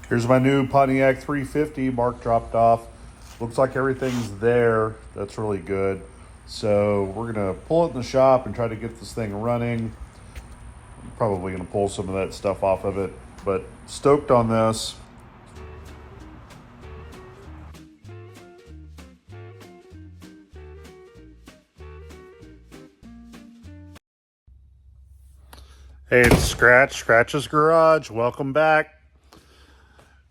Here's my new Pontiac 350. Mark dropped off. Looks like everything's there. That's really good. So we're gonna pull it in the shop and try to get this thing running. Probably gonna pull some of that stuff off of it, but stoked on this. Hey, it's Scratch's Garage. Welcome back.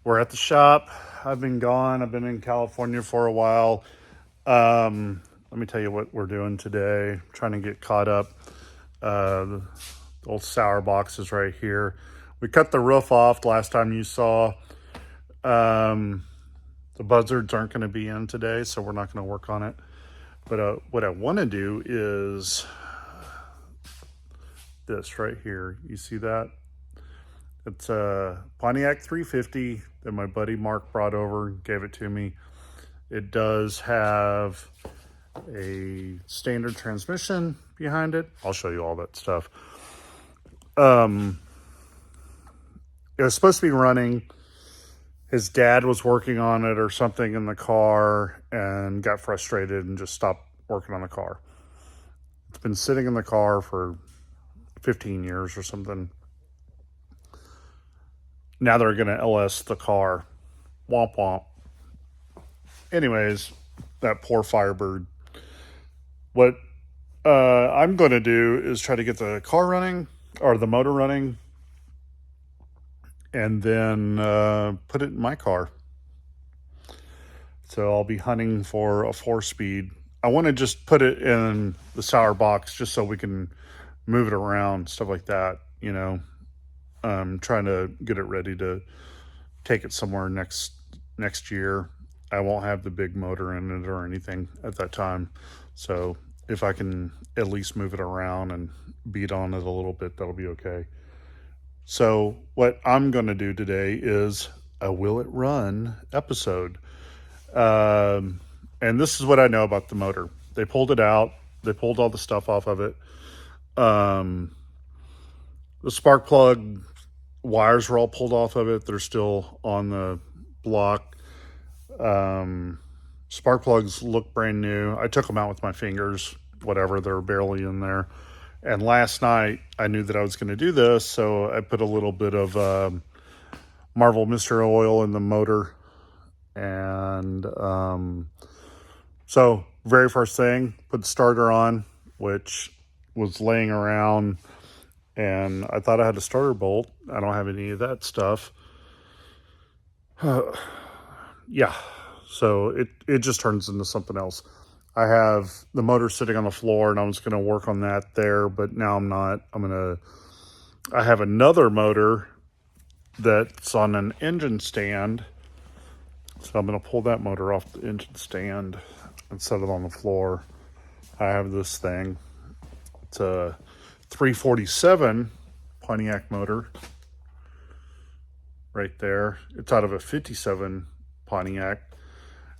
We're at the shop. I've been gone. I've been in California for a while. Let me tell you what we're doing today. I'm trying to get caught up. The old sour box is right here. We cut the roof off last time you saw. The buzzards aren't going to be in today, so we're not going to work on it. But what I want to do is this right here. You see that? It's a Pontiac 350 that my buddy Mark brought over and gave it to me. It does have a standard transmission behind it. I'll show you all that stuff. It was supposed to be running. His dad was working on it or something in the car and got frustrated and just stopped working on the car. It's been sitting in the car for 15 years or something. Now they're going to LS the car. Womp womp. Anyways, that poor Firebird. What I'm going to do is try to get the car running, or the motor running, and then put it in my car. So I'll be hunting for a 4-speed. I want to just put it in the sour box just so we can move it around, stuff like that, you know. I'm trying to get it ready to take it somewhere next year. I won't have the big motor in it or anything at that time. So if I can at least move it around and beat on it a little bit, that'll be okay. So what I'm going to do today is a Will It Run episode. And this is what I know about the motor. They pulled it out. They pulled all the stuff off of it. The spark plug wires were all pulled off of it. They're still on the block. Spark plugs look brand new. I took them out with my fingers, whatever, they're barely in there. And last night I knew that I was going to do this, so I put a little bit of Marvel Mystery Oil in the motor. And so very first thing, put the starter on, which was laying around, and I thought I had a starter bolt. I don't have any of that stuff. Yeah, so it just turns into something else. I have the motor sitting on the floor, and I was going to work on that there, but now I'm not. I have another motor that's on an engine stand, so I'm going to pull that motor off the engine stand and set it on the floor. I have this thing. It's a 347 Pontiac motor right there. It's out of a 57 Pontiac.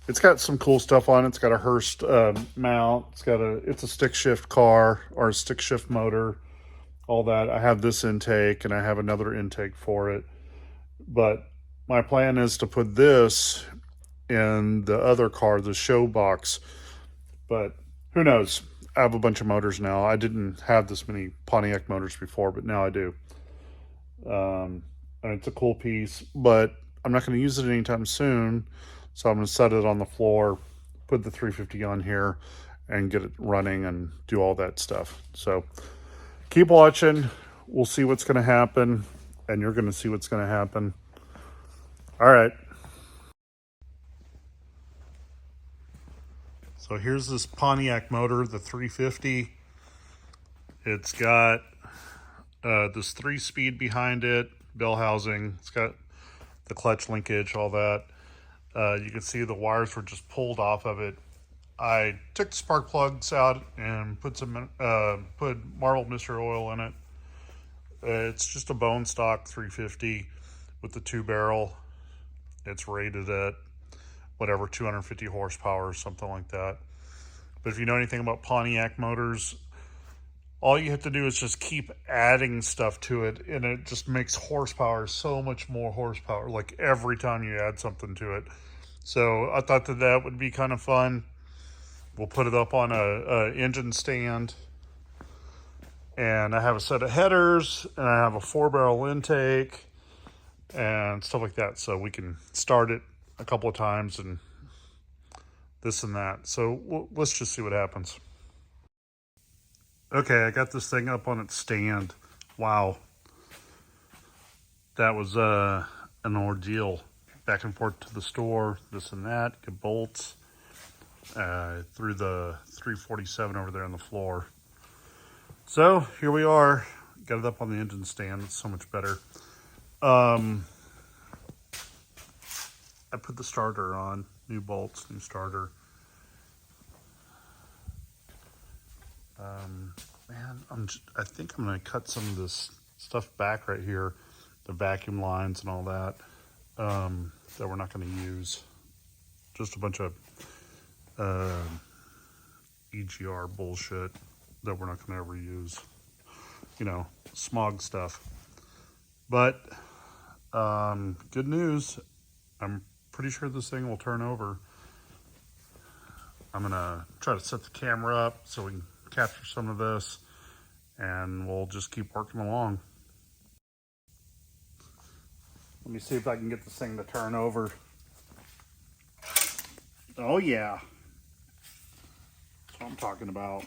It's got some cool stuff on it. It's got a Hurst mount. It's a stick shift car, or a stick shift motor, all that. I have this intake and I have another intake for it. But my plan is to put this in the other car, the show box. But who knows? I have a bunch of motors now. I didn't have this many Pontiac motors before, but now I do. And it's a cool piece, but I'm not going to use it anytime soon. So I'm going to set it on the floor, put the 350 on here, and get it running and do all that stuff. So keep watching. We'll see what's going to happen, and you're going to see what's going to happen. All right. So here's this Pontiac motor, the 350. It's got this 3-speed behind it, bell housing. It's got the clutch linkage, all that. You can see the wires were just pulled off of it. I took the spark plugs out and put Marvel Mystery Oil in it. It's just a bone stock 350 with the 2-barrel. It's rated at whatever, 250 horsepower or something like that. But if you know anything about Pontiac motors, all you have to do is just keep adding stuff to it, and it just makes horsepower so much more horsepower, like every time you add something to it. So I thought that that would be kind of fun. We'll put it up on a engine stand, and I have a set of headers, and I have a 4-barrel intake and stuff like that, so we can start it a couple of times and this and that. So let's just see what happens. Okay, I got this thing up on its stand. Wow, that was an ordeal. Back and forth to the store, this and that, get bolts through the 347 over there on the floor. So here we are. Got it up on the engine stand. It's so much better. I put the starter on, new bolts, new starter. Man, I think I'm gonna cut some of this stuff back right here, the vacuum lines and all that, that we're not gonna use. Just a bunch of EGR bullshit that we're not gonna ever use. You know, smog stuff. But good news, I'm pretty sure this thing will turn over. I'm gonna try to set the camera up so we can capture some of this, and we'll just keep working along. Let me see if I can get this thing to turn over. Oh yeah, that's what I'm talking about.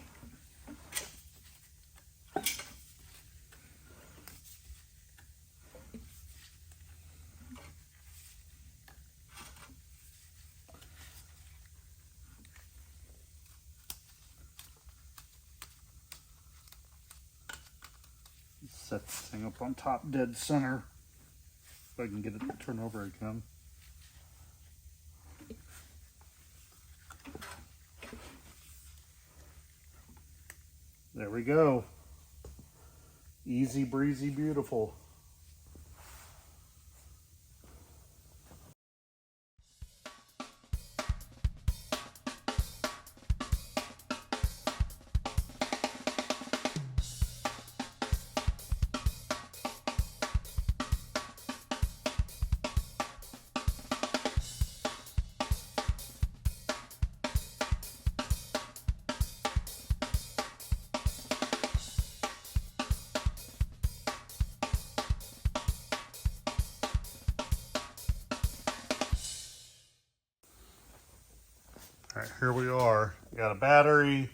Set this thing up on top dead center if I can get it to turn over again. There we go. Easy breezy beautiful. All right, here we are. I got a battery.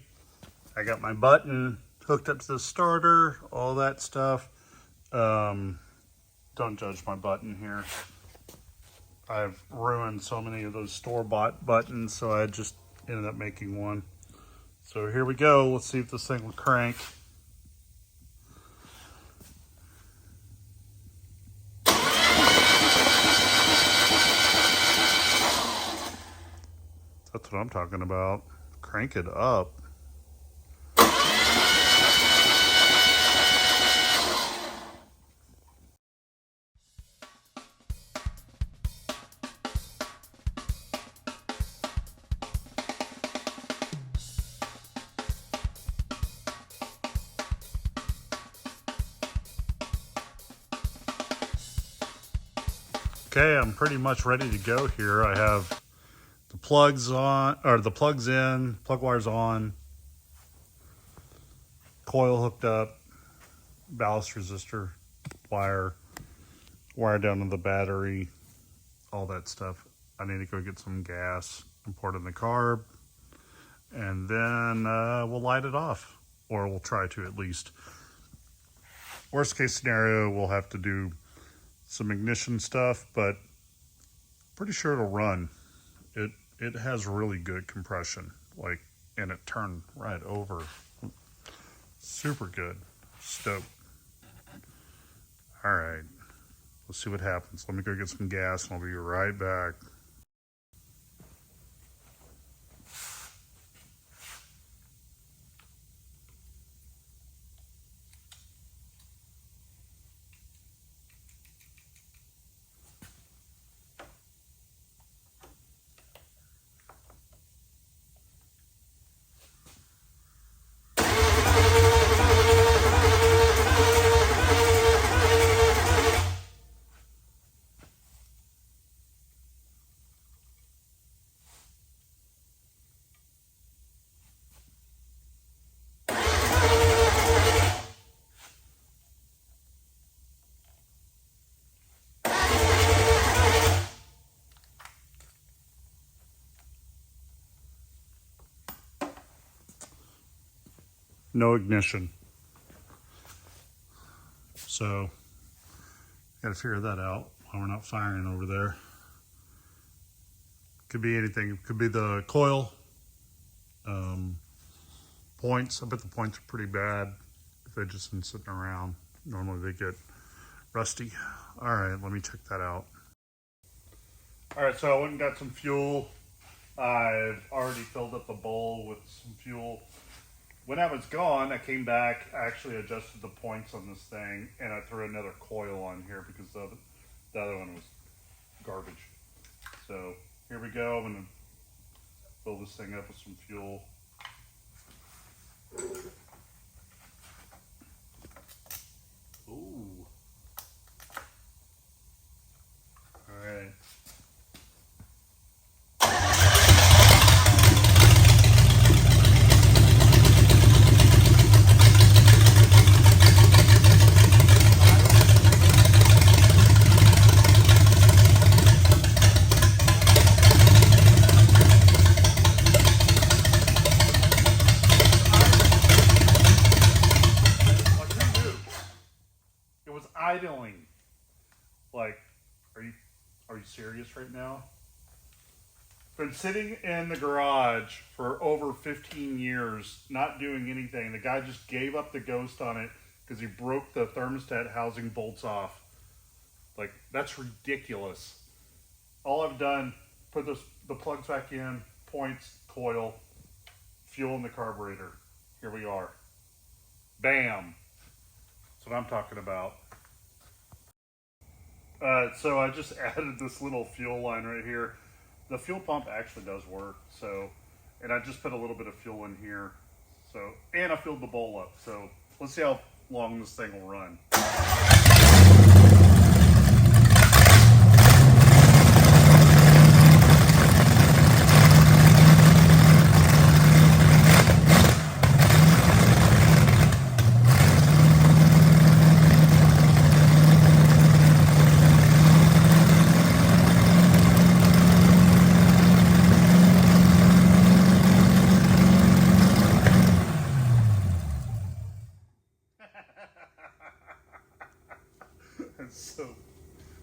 I got my button hooked up to the starter, all that stuff. Don't judge my button here. I've ruined so many of those store-bought buttons, so I just ended up making one. So here we go. Let's see if this thing will crank. That's what I'm talking about. Crank it up. Okay, I'm pretty much ready to go here. I have the plugs on, or the plugs in, plug wires on, coil hooked up, ballast resistor wire down to the battery, all that stuff. I need to go get some gas and pour it in the carb, and then we'll light it off, or we'll try to at least. Worst case scenario, we'll have to do some ignition stuff, but pretty sure it'll run. It has really good compression, like, and it turned right over. Super good. Stoked. All right, let's see what happens. Let me go get some gas and I'll be right back. no ignition. So, got to figure that out while we're not firing over there. Could be anything. It could be the coil, points. I bet the points are pretty bad if they've just been sitting around. Normally they get rusty. All right, let me check that out. All right, so I went and got some fuel. I've already filled up a bowl with some fuel. When I was gone, I came back, I actually adjusted the points on this thing, and I threw another coil on here because the other one was garbage. So here we go. I'm gonna fill this thing up with some fuel. Ooh. All right. Idling. Like, are you serious right now? Been sitting in the garage for over 15 years, not doing anything. The guy just gave up the ghost on it because he broke the thermostat housing bolts off. Like, that's ridiculous. All I've done, put the plugs back in, points, coil, fuel in the carburetor. Here we are. Bam. That's what I'm talking about. So I just added this little fuel line right here. The fuel pump actually does work. So, and I just put a little bit of fuel in here. So, and I filled the bowl up. So let's see how long this thing will run.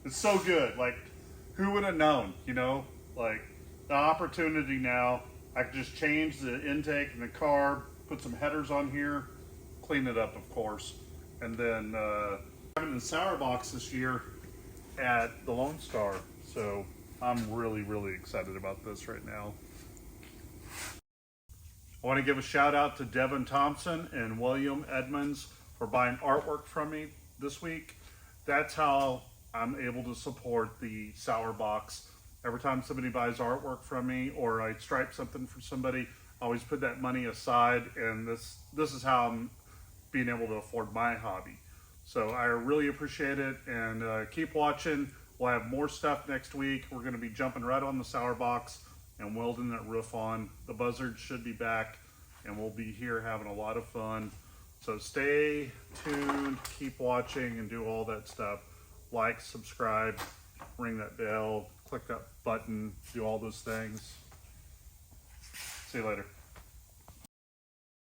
It's so good. Like, who would have known, you know? Like, the opportunity now, I can just change the intake in the car, put some headers on here, clean it up, of course. And then, having the sour box this year at the Lone Star. So, I'm really, really excited about this right now. I want to give a shout out to Devin Thompson and William Edmonds for buying artwork from me this week. That's how I'm able to support the Sour Box. Every time somebody buys artwork from me or I stripe something for somebody, I always put that money aside, and this is how I'm being able to afford my hobby. So I really appreciate it, and keep watching. We'll have more stuff next week. We're going to be jumping right on the Sour Box and welding that roof on. The buzzard should be back, and we'll be here having a lot of fun. So stay tuned, keep watching, and do all that stuff. Like, subscribe, ring that bell, click that button, do all those things. See you later.